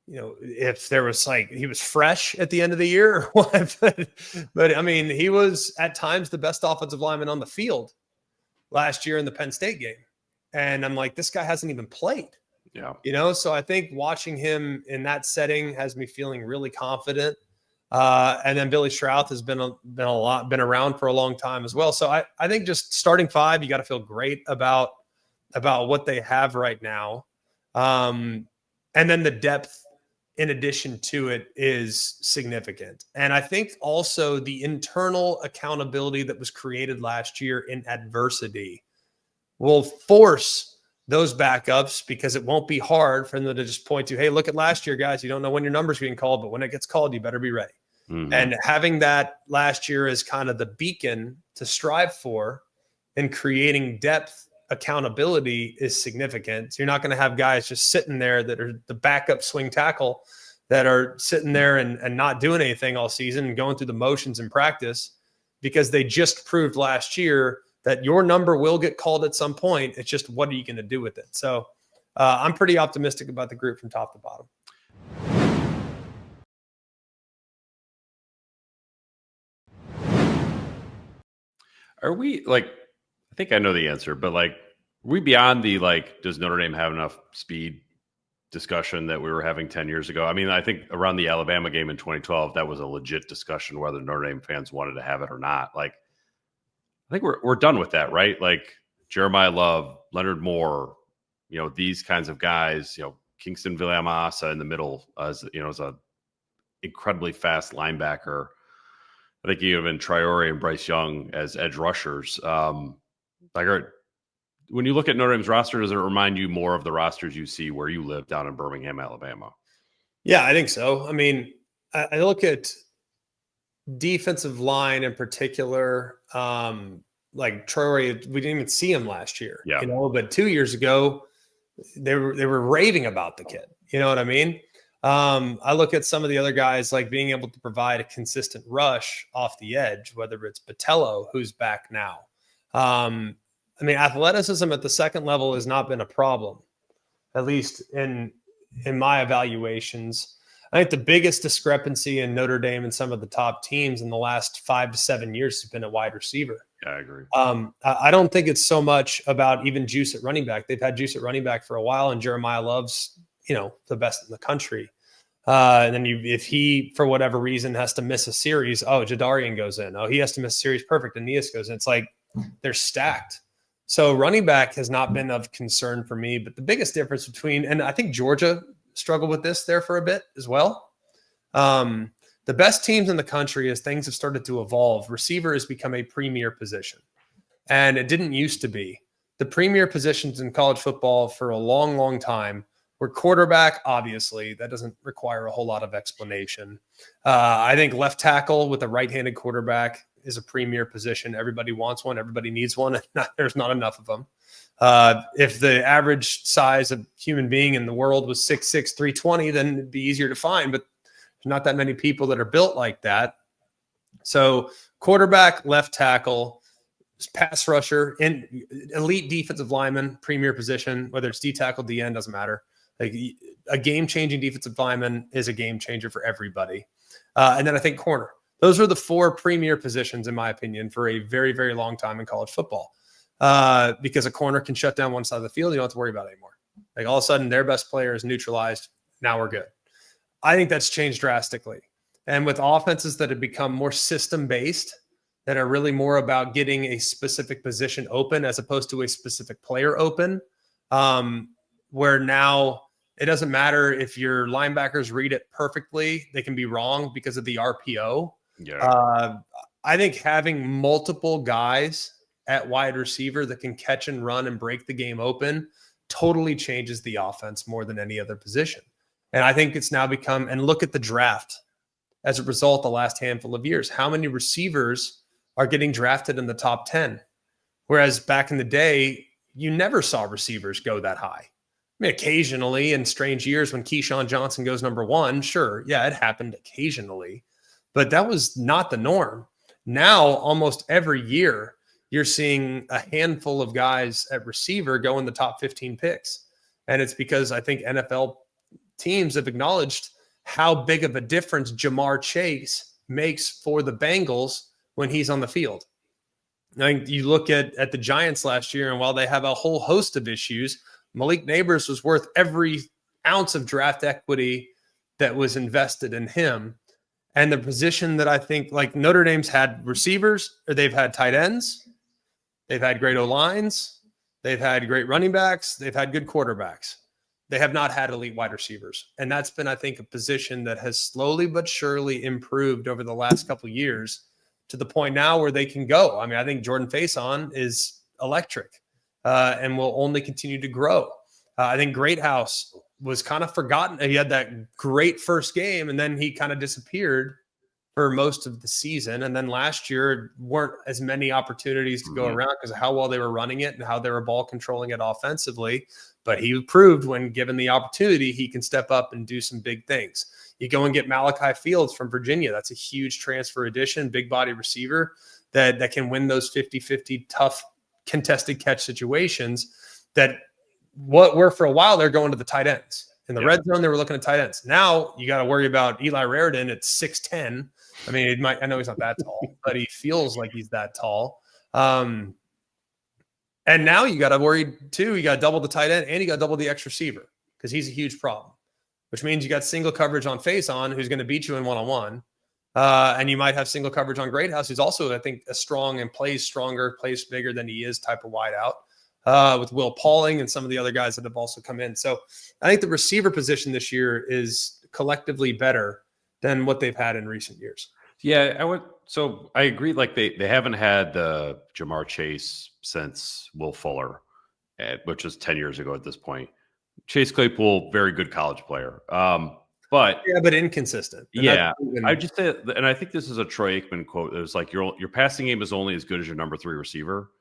if there was like, he was fresh at the end of the year or what, but I mean, he was at times the best offensive lineman on the field last year in the Penn State game. And I'm like, this guy hasn't even played. Yeah. So I think watching him in that setting has me feeling really confident. And then Billy Strouth has been around for a long time as well. So I think just starting 5, you got to feel great about what they have right now. And then the depth in addition to it is significant. And I think also the internal accountability that was created last year in adversity will force those backups, because it won't be hard for them to just point to, hey, look at last year, guys. You don't know when your number's getting called, but when it gets called, you better be ready. Mm-hmm. And having that last year as kind of the beacon to strive for and creating depth accountability is significant. So you're not going to have guys just sitting there that are the backup swing tackle that are sitting there and not doing anything all season and going through the motions in practice, because they just proved last year that your number will get called at some point. It's just, what are you going to do with it? So I'm pretty optimistic about the group from top to bottom. Are we like, I think I know the answer, but like, are we beyond the, like, does Notre Dame have enough speed discussion that we were having 10 years ago? I mean, I think around the Alabama game in 2012, that was a legit discussion whether Notre Dame fans wanted to have it or not. Like, I think we're done with that, right? Like Jeremiah Love, Leonard Moore, these kinds of guys, Kingston Villamasa in the middle as a incredibly fast linebacker. I think even Traore and Bryce Young as edge rushers. When you look at Notre Dame's roster, does it remind you more of the rosters you see where you live down in Birmingham, Alabama? Yeah, I think so. I mean, I look at defensive line in particular, like Traore, we didn't even see him last year, but 2 years ago, they were raving about the kid. You know what I mean? I look at some of the other guys like being able to provide a consistent rush off the edge, whether it's Botello, who's back now. I mean, athleticism at the second level has not been a problem, at least in my evaluations. I think the biggest discrepancy in Notre Dame and some of the top teams in the last 5 to 7 years has been a wide receiver. Yeah, I agree. I don't think it's so much about even juice at running back. They've had juice at running back for a while, and Jeremiah Love's, the best in the country. And then if he, for whatever reason, has to miss a series, Jadarian goes in. Oh, he has to miss a series, perfect. Aeneas goes in. It's like they're stacked. So running back has not been of concern for me. But the biggest difference between, and I think Georgia struggled with this there for a bit as well. The best teams in the country, as things have started to evolve, receiver has become a premier position. And it didn't used to be. The premier positions in college football for a long, long time were quarterback, obviously. That doesn't require a whole lot of explanation. I think left tackle with a right-handed quarterback is a premier position. Everybody wants one. Everybody needs one. There's not enough of them. If the average size of human being in the world was 6'6", 320, then it'd be easier to find. But there's not that many people that are built like that. So quarterback, left tackle, pass rusher, and elite defensive lineman, premier position, whether it's D tackle, DN, doesn't matter. Like a game-changing defensive lineman is a game changer for everybody. And then I think corner. Those are the 4 premier positions, in my opinion, for a very, very long time in college football. Because a corner can shut down one side of the field. You don't have to worry about it anymore. Like all of a sudden their best player is neutralized. Now we're good. I think that's changed drastically. And with offenses that have become more system-based, that are really more about getting a specific position open as opposed to a specific player open, where now it doesn't matter if your linebackers read it perfectly. They can be wrong because of the RPO. Yeah. I think having multiple guys at wide receiver that can catch and run and break the game open totally changes the offense more than any other position. And I think it's now become, and look at the draft as a result the last handful of years, how many receivers are getting drafted in the top 10? Whereas back in the day, you never saw receivers go that high. I mean, occasionally in strange years when Keyshawn Johnson goes number 1, sure. Yeah, it happened occasionally, but that was not the norm. Now, almost every year, you're seeing a handful of guys at receiver go in the top 15 picks. And it's because I think NFL teams have acknowledged how big of a difference Jamar Chase makes for the Bengals when he's on the field. I think you look at the Giants last year, and while they have a whole host of issues, Malik Neighbors was worth every ounce of draft equity that was invested in him. And the position that I think, like Notre Dame's had receivers, or they've had tight ends, they've had great O-lines, they've had great running backs, they've had good quarterbacks. They have not had elite wide receivers. And that's been, I think, a position that has slowly but surely improved over the last couple of years to the point now where they can go. I mean, I think Jordan Faison is electric and will only continue to grow. I think Greathouse was kind of forgotten. He had that great first game, and then he kind of disappeared for most of the season. And then last year weren't as many opportunities to go around because of how well they were running it and how they were ball controlling it offensively. But he proved when given the opportunity, he can step up and do some big things. You go and get Malachi Fields from Virginia. That's a huge transfer addition, big body receiver that can win those 50-50 tough contested catch situations that what were for a while, they're going to the tight ends. In the red zone, they were looking at tight ends. Now you got to worry about Eli Raridan at 6'10". I mean, I know he's not that tall, but he feels like he's that tall. And now you got to worry too. You got to double the tight end and you got to double the X receiver because he's a huge problem, which means you got single coverage on Faison, who's going to beat you in one-on-one. And you might have single coverage on Greathouse, who's also, I think, a strong and plays stronger, plays bigger than he is type of wideout, with Will Pauling and some of the other guys that have also come in. So I think the receiver position this year is collectively better than what they've had in recent years. Yeah, so I agree. Like they haven't had the Jamar Chase since Will Fuller, which was 10 years ago at this point. Chase Claypool, very good college player. But inconsistent. I just say, and I think this is a Troy Aikman quote. It was like your passing game is only as good as your number 3 receiver.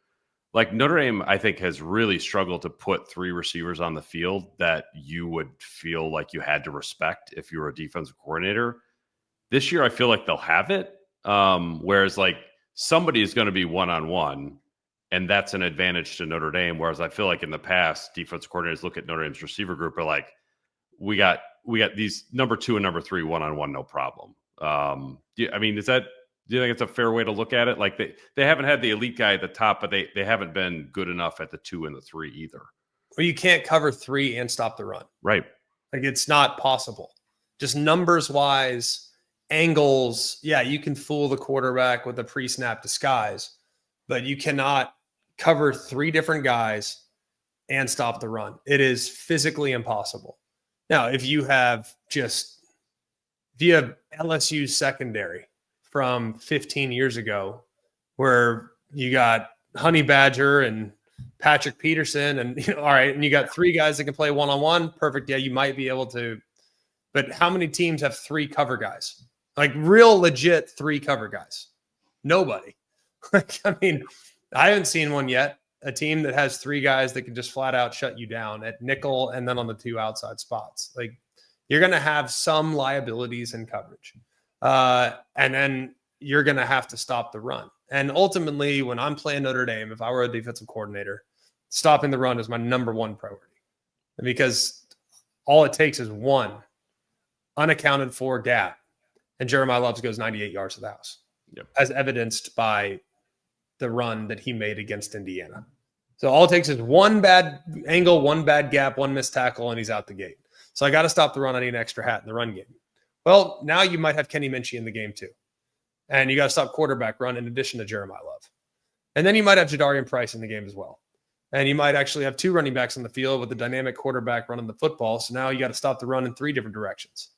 like Notre Dame, I think, has really struggled to put 3 receivers on the field that you would feel like you had to respect if you were a defensive coordinator. This year, I feel like they'll have it. Whereas like somebody is going to be one-on-one, and that's an advantage to Notre Dame. Whereas I feel like in the past, defensive coordinators look at Notre Dame's receiver group are like, we got these number 2 and number 3 one-on-one, no problem. I mean, do you think it's a fair way to look at it? Like they haven't had the elite guy at the top, but they haven't been good enough at the 2 and the 3 either. Well, you can't cover 3 and stop the run. Right. Like it's not possible. Just numbers wise, angles. Yeah, you can fool the quarterback with a pre-snap disguise, but you cannot cover 3 different guys and stop the run. It is physically impossible. Now, if you have LSU secondary from 15 years ago, where you got Honey Badger and Patrick Peterson, and all right, and you got 3 guys that can play one-on-one, perfect. Yeah, you might be able to, but how many teams have 3 cover guys? Like real legit 3 cover guys? Nobody. Like, I mean, I haven't seen one yet. A team that has 3 guys that can just flat out shut you down at nickel and then on the 2 outside spots. Like you're going to have some liabilities in coverage. And then you're going to have to stop the run. And ultimately, when I'm playing Notre Dame, if I were a defensive coordinator, stopping the run is my number 1 priority, because all it takes is 1 unaccounted for gap, and Jeremiah Loves goes 98 yards to the house, as evidenced by the run that he made against Indiana. So all it takes is 1 bad angle, 1 bad gap, 1 missed tackle, and he's out the gate. So I got to stop the run. I need an extra hat in the run game. Well, now you might have Kenny Minchie in the game too. And you got to stop quarterback run in addition to Jeremiah Love. And then you might have Jadarian Price in the game as well. And you might actually have 2 running backs on the field with a dynamic quarterback running the football. So now you got to stop the run in 3 different directions.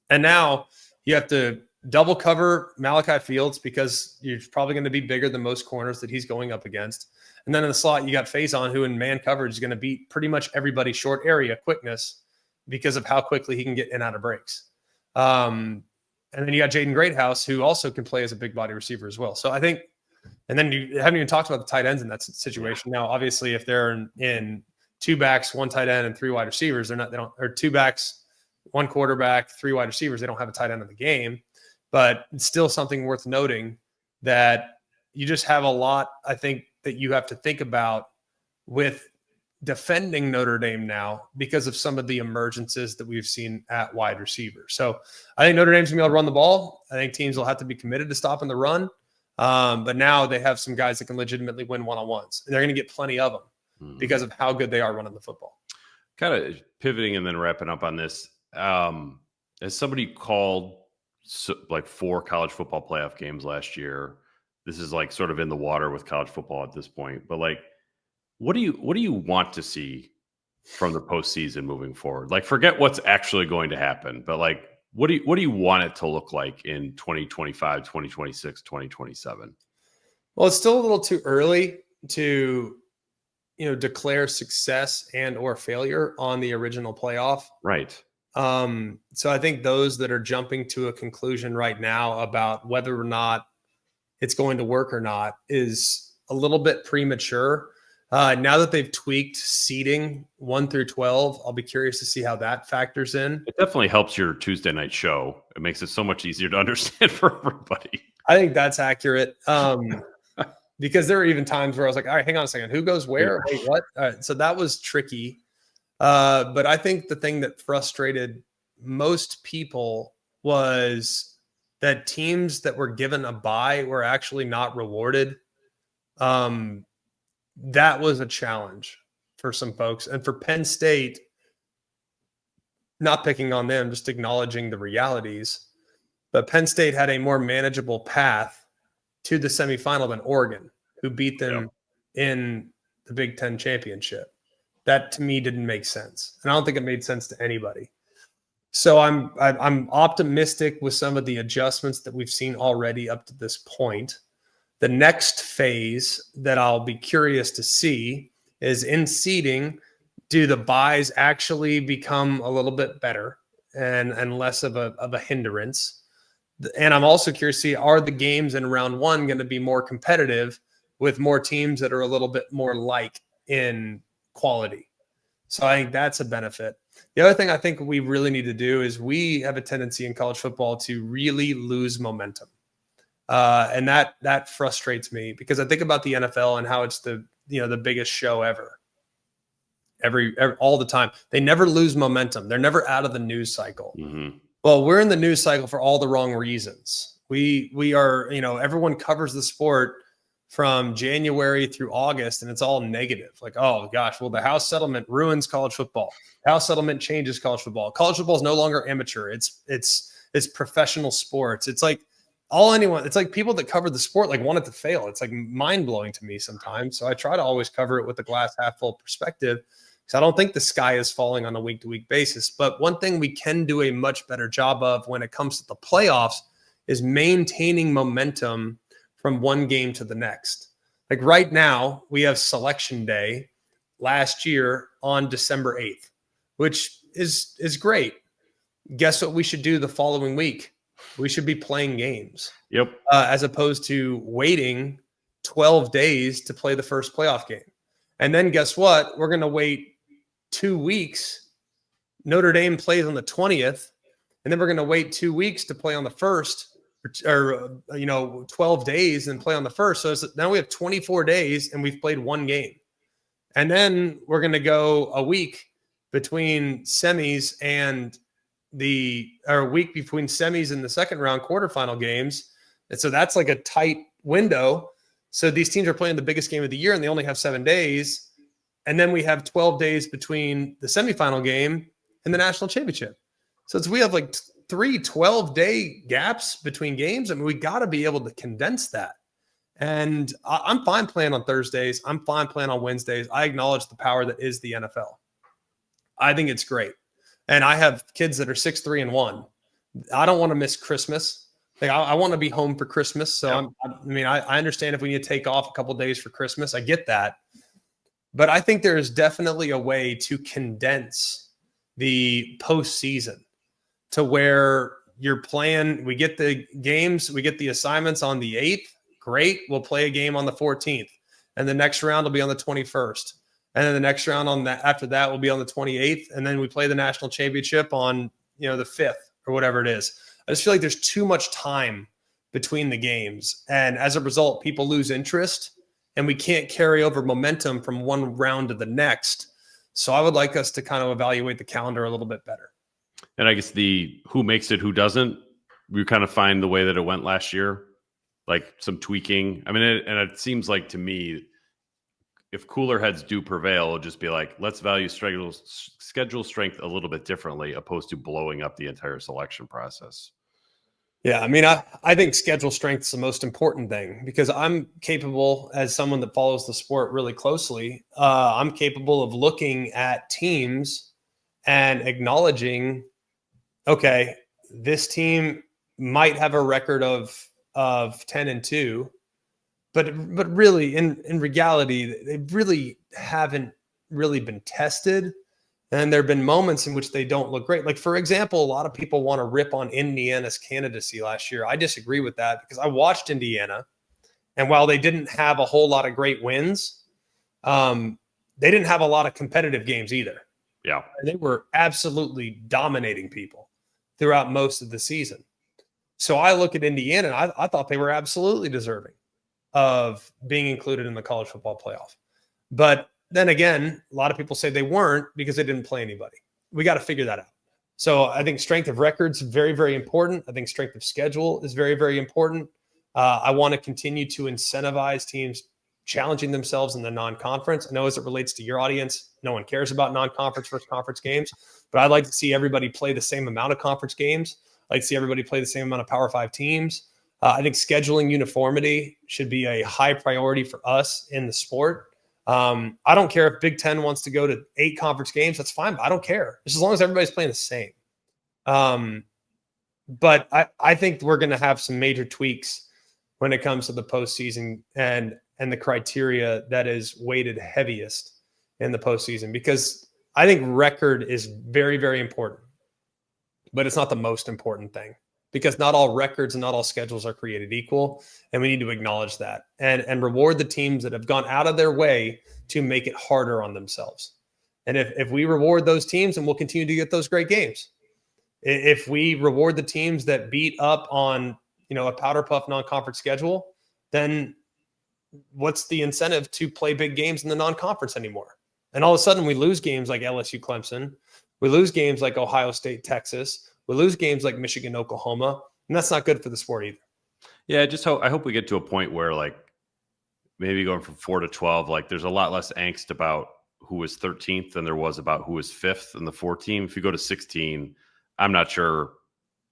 And now you have to double cover Malachi Fields, because you're probably going to be bigger than most corners that he's going up against. And then in the slot, you got Faison, who in man coverage is going to beat pretty much everybody short area quickness because of how quickly he can get in and out of breaks. And then you got Jaden Greathouse, who also can play as a big body receiver as well. So I think, and then you haven't even talked about the tight ends in that situation. Now, obviously, if they're in 2 backs, 1 tight end, and 3 wide receivers, or 2 backs, 1 quarterback, 3 wide receivers, they don't have a tight end in the game. But it's still something worth noting that you just have a lot, I think, that you have to think about with defending Notre Dame now because of some of the emergences that we've seen at wide receiver. So I think Notre Dame's going to be able to run the ball. I think teams will have to be committed to stopping the run. But now they have some guys that can legitimately win one-on-ones. And they're going to get plenty of them because of how good they are running the football. Kind of pivoting and then wrapping up on this. As somebody called like 4 college football playoff games last year, this is like sort of in the water with college football at this point. But like, what do you want to see from the postseason moving forward? Like, forget what's actually going to happen, but like, what do you want it to look like in 2025, 2026, 2027? Well, it's still a little too early to, declare success and or failure on the original playoff. Right. So I think those that are jumping to a conclusion right now about whether or not it's going to work or not is a little bit premature. Now that they've tweaked seeding 1 through 12, I'll be curious to see how that factors in. It definitely helps your Tuesday night show. It makes it so much easier to understand for everybody. I think that's accurate. Because there were even times where I was like, all right, hang on a second. Who goes where? Wait, what? So that was tricky. But I think the thing that frustrated most people was that teams that were given a bye were actually not rewarded. That was a challenge for some folks. And for Penn State, not picking on them, just acknowledging the realities. But Penn State had a more manageable path to the semifinal than Oregon, who beat them in the Big Ten championship. That to me didn't make sense. And I don't think it made sense to anybody. So I'm optimistic with some of the adjustments that we've seen already up to this point. The next phase that I'll be curious to see is in seeding, do the buys actually become a little bit better and less of a hindrance? And I'm also curious to see, are the games in round one going to be more competitive with more teams that are a little bit more like in quality. So I think that's a benefit. The other thing I think we really need to do is we have a tendency in college football to really lose momentum. And that frustrates me because I think about the NFL and how it's the biggest show ever. Every all the time. They never lose momentum. They're never out of the news cycle. Mm-hmm. Well, we're in the news cycle for all the wrong reasons. We are, everyone covers the sport from January through August, and it's all negative. Like, oh gosh, well, the House settlement ruins college football. House settlement changes college football. College football is no longer amateur. It's professional sports. It's like it's like people that cover the sport like want it to fail. It's like mind blowing to me sometimes. So I try to always cover it with the glass half full perspective because I don't think the sky is falling on a week to week basis. But one thing we can do a much better job of when it comes to the playoffs is maintaining momentum from one game to the next. Like right now, we have selection day last year on December 8th, which is great. Guess what we should do the following week? We should be playing games. Yep. As opposed to waiting 12 days to play the first playoff game. And then guess what? We're going to wait 2 weeks. Notre Dame plays on the 20th, and then we're going to wait 2 weeks to play on the 1st. Or 12 days and play on the 1st. So now we have 24 days and we've played one game. And then we're going to go a week between semis and a week between semis and the second round quarterfinal games. And so that's like a tight window. So these teams are playing the biggest game of the year and they only have 7 days. And then we have 12 days between the semifinal game and the national championship. So we have like 3 12-day gaps between games. I mean, we got to be able to condense that. And I'm fine playing on Thursdays. I'm fine playing on Wednesdays. I acknowledge the power that is the NFL. I think it's great. And I have kids that are 6, 3, and 1. I don't want to miss Christmas. Like I want to be home for Christmas. So yep. I understand if we need to take off a couple of days for Christmas. I get that. But I think there is definitely a way to condense the postseason to where you're playing. We get the games, we get the assignments on the 8th. Great. We'll play a game on the 14th. And the next round will be on the 21st. And then the next round after that will be on the 28th. And then we play the national championship on, the 5th or whatever it is. I just feel like there's too much time between the games. And as a result, people lose interest and we can't carry over momentum from one round to the next. So I would like us to kind of evaluate the calendar a little bit better. And I guess the who makes it, who doesn't, we kind of find the way that it went last year, like some tweaking. I mean, it seems like to me, if cooler heads do prevail, it'll just be like, let's value schedule strength a little bit differently, opposed to blowing up the entire selection process. Yeah, I mean, I think schedule strength is the most important thing because I'm capable, as someone that follows the sport really closely, I'm capable of looking at teams and acknowledging, okay, this team might have a record of 10-2, but really in reality, they really haven't really been tested. And there have been moments in which they don't look great. Like, for example, a lot of people want to rip on Indiana's candidacy last year. I disagree with that because I watched Indiana. And while they didn't have a whole lot of great wins, they didn't have a lot of competitive games either. Yeah. And they were absolutely dominating people throughout most of the season. So I look at Indiana and I thought they were absolutely deserving of being included in the college football playoff. But then again, a lot of people say they weren't because they didn't play anybody. We got to figure that out. So I think strength of records is very, very important. I think strength of schedule is very, very important. I want to continue to incentivize teams challenging themselves in the non-conference. I know as it relates to your audience, no one cares about non-conference versus conference games, but I'd like to see everybody play the same amount of conference games. I'd like to see everybody play the same amount of Power 5 teams. I think scheduling uniformity should be a high priority for us in the sport. I don't care if Big Ten wants to go to 8 conference games. That's fine. But I don't care. Just as long as everybody's playing the same. But I think we're going to have some major tweaks when it comes to the postseason and the criteria that is weighted heaviest in the postseason, because I think record is very, very important, but it's not the most important thing. because not all records and not all schedules are created equal. And we need to acknowledge that and reward the teams that have gone out of their way to make it harder on themselves. And if we reward those teams, then we'll continue to get those great games. If we reward the teams that beat up on, a powder puff non-conference schedule, then what's the incentive to play big games in the non-conference anymore? And all of a sudden we lose games like LSU Clemson. We lose games like Ohio State, Texas. We lose games like Michigan, Oklahoma. And that's not good for the sport either. Yeah, I hope we get to a point where like maybe going from 4 to 12, like there's a lot less angst about who was 13th than there was about who was 5th in the 4 team. If you go to 16, I'm not sure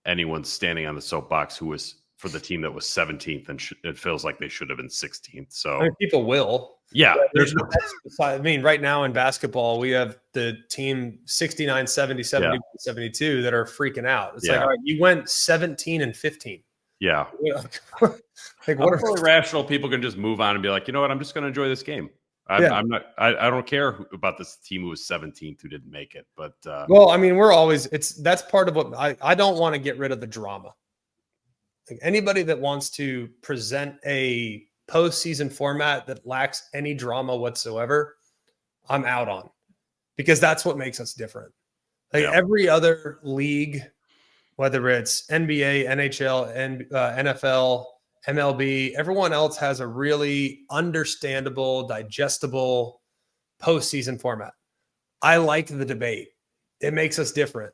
anyone's standing on the soapbox who was for the team that was 17th, and it feels like they should have been 16th. So people will. Yeah. Right now in basketball, we have the team 69, 70, 70, 72 that are freaking out. It's like, all right, you went 17 and 15. Yeah. Like, what are rational people can just move on and be like, you know what? I'm just going to enjoy this game. I don't care about this team who was 17th who didn't make it. But that's part of what I don't want to get rid of the drama. Like anybody that wants to present a postseason format that lacks any drama whatsoever, I'm out on, because that's what makes us different. Like every other league, whether it's NBA, NHL, and NFL, MLB, everyone else has a really understandable, digestible postseason format. I like the debate. It makes us different.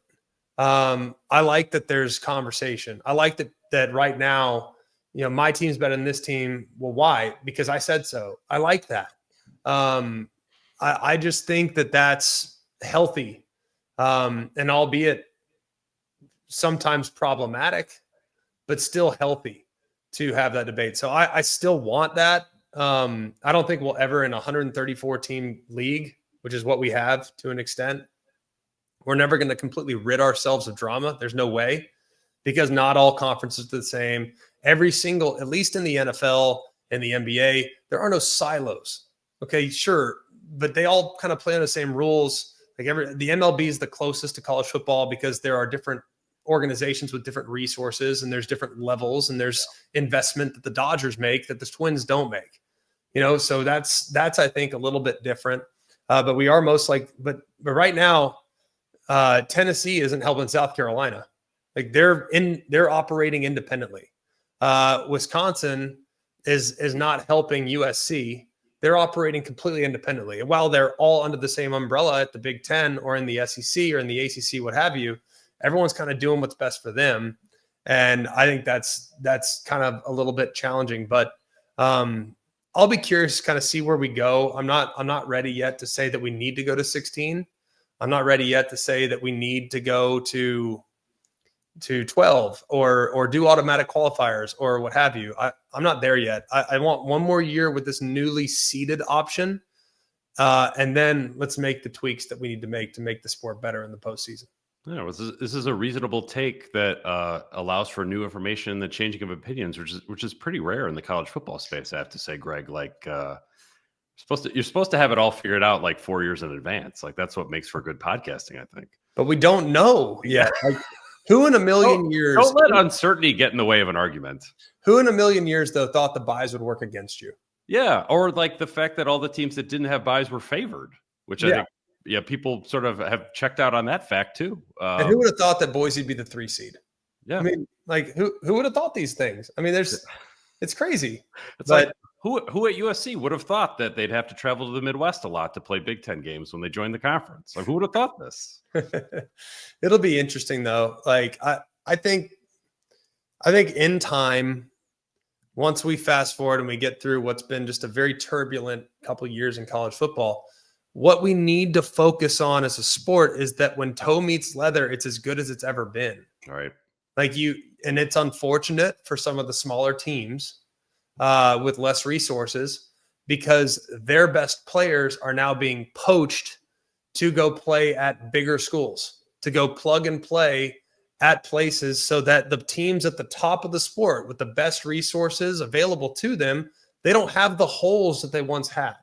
I like that there's conversation. I like that right now, my team's better than this team. Well, why? Because I said so. I like that. I just think that that's healthy, and albeit sometimes problematic, but still healthy to have that debate. So I still want that. I don't think we'll ever in a 134 team league, which is what we have to an extent. We're never going to completely rid ourselves of drama. There's no way, because not all conferences are the same. Every single, at least in the NFL and the NBA, there are no silos. Okay, sure, but they all kind of play on the same rules. Like the MLB is the closest to college football because there are different organizations with different resources, and there's different levels, and there's investment that the Dodgers make that the Twins don't make. So that's I think a little bit different. But we are but right now, Tennessee isn't helping South Carolina. Like they're operating independently. Wisconsin is not helping USC. They're operating completely independently. And while they're all under the same umbrella at the Big Ten or in the SEC or in the ACC, what have you, everyone's kind of doing what's best for them. And I think that's kind of a little bit challenging, but I'll be curious to kind of see where we go. I'm not ready yet to say that we need to go to 16. I'm not ready yet to say that we need to go to 12 or do automatic qualifiers or what have you. I'm not there yet. I want one more year with this newly seeded option. And then let's make the tweaks that we need to make the sport better in the postseason. Yeah, this is a reasonable take that allows for new information and the changing of opinions, which is pretty rare in the college football space, I have to say, Greg. Like you're supposed to have it all figured out like 4 years in advance. Like that's what makes for good podcasting, I think. But we don't know yet. Like, who in a million years? Don't let uncertainty get in the way of an argument. Who in a million years though thought the buys would work against you? Yeah, or like the fact that all the teams that didn't have buys were favored, which I think. Yeah, people sort of have checked out on that fact too. And who would have thought that Boise would be the 3 seed? Yeah, I mean, like who would have thought these things? I mean, it's crazy. It's like who at USC would have thought that they'd have to travel to the Midwest a lot to play Big Ten games when they joined the conference? Like who would have thought this? It'll be interesting though. Like I think in time, once we fast forward and we get through what's been just a very turbulent couple years in college football. What we need to focus on as a sport is that when toe meets leather, it's as good as it's ever been. All right. And it's unfortunate for some of the smaller teams with less resources because their best players are now being poached to go play at bigger schools, to go plug and play at places so that the teams at the top of the sport with the best resources available to them, they don't have the holes that they once had.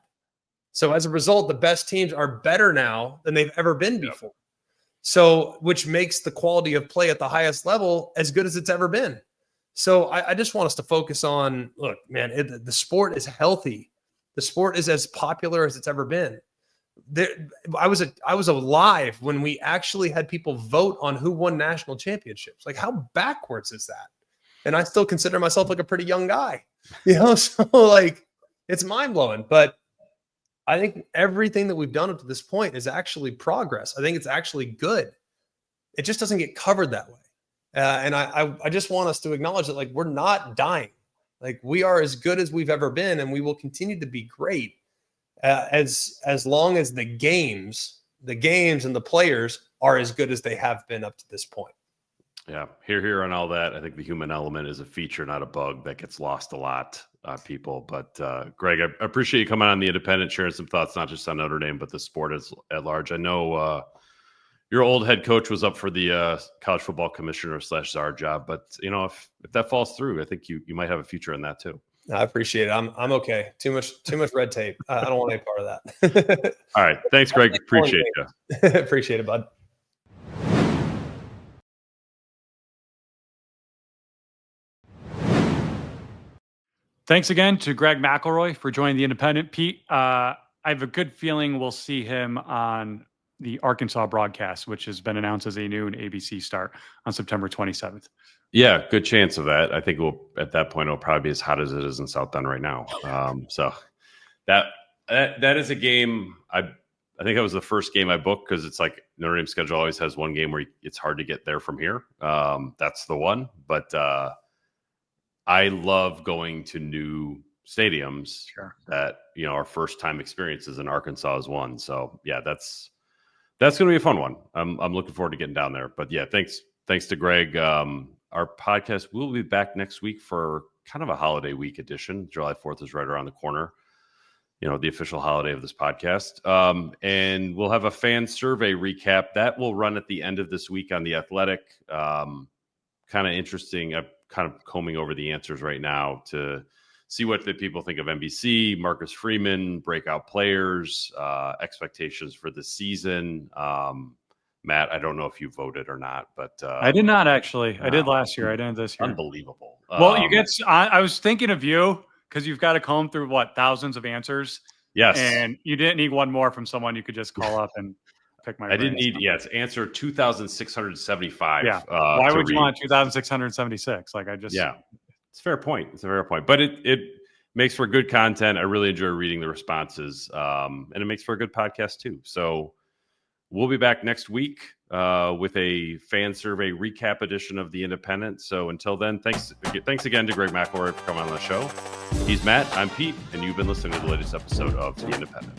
So as a result, the best teams are better now than they've ever been before. So, which makes the quality of play at the highest level as good as it's ever been. So I just want us to focus on, look, man, the sport is healthy. The sport is as popular as it's ever been. I was alive when we actually had people vote on who won national championships. Like, how backwards is that? And I still consider myself like a pretty young guy, so like it's mind blowing. But I think everything that we've done up to this point is actually progress. I think it's actually good. It just doesn't get covered that way. And I just want us to acknowledge that, like, we're not dying. Like, we are as good as we've ever been, and we will continue to be great as long as the games and the players are as good as they have been up to this point. Yeah, here on all that. I think the human element is a feature, not a bug, that gets lost a lot on people. But Greg, I appreciate you coming on The Independent, sharing some thoughts, not just on Notre Dame, but the sport at large. I know your old head coach was up for the college football commissioner / czar job, but if that falls through, I think you might have a future in that too. I appreciate it. I'm okay. Too much red tape. I don't want any part of that. All right, thanks, Greg. Appreciate you. Appreciate it, bud. Thanks again to Greg McElroy for joining The Independent. Pete, I have a good feeling we'll see him on the Arkansas broadcast, which has been announced as a noon ABC start on September 27th. Yeah, good chance of that. I think at that point, it'll probably be as hot as it is in South Bend right now. So that is a game. I think that was the first game I booked, because it's like Notre Dame's schedule always has one game where it's hard to get there from here. That's the one. But I love going to new stadiums that our first time experiences, in Arkansas is one. So yeah, that's going to be a fun one. I'm looking forward to getting down there. But yeah, thanks to Greg. Our podcast will be back next week for kind of a holiday week edition. July 4th is right around the corner, the official holiday of this podcast. And we'll have a fan survey recap that will run at the end of this week on The Athletic. Kind of interesting. I'm kind of combing over the answers right now to see what the people think of NBC, Marcus Freeman, breakout players, expectations for the season. Matt, I don't know if you voted or not, but I did not actually. I did last year. I didn't this year. Unbelievable. Well, I was thinking of you, because you've got to comb through thousands of answers. Yes, and you didn't need one more from someone you could just call up and pick my. I didn't need. Yes, answer 2,675. Yeah. Why would you want 2,676? Like, it's a fair point. It's a fair point, but it makes for good content. I really enjoy reading the responses, and it makes for a good podcast too. So we'll be back next week with a fan survey recap edition of The Independent. So until then, thanks again to Greg McElroy for coming on the show. He's Matt, I'm Pete, and you've been listening to the latest episode of The Independent.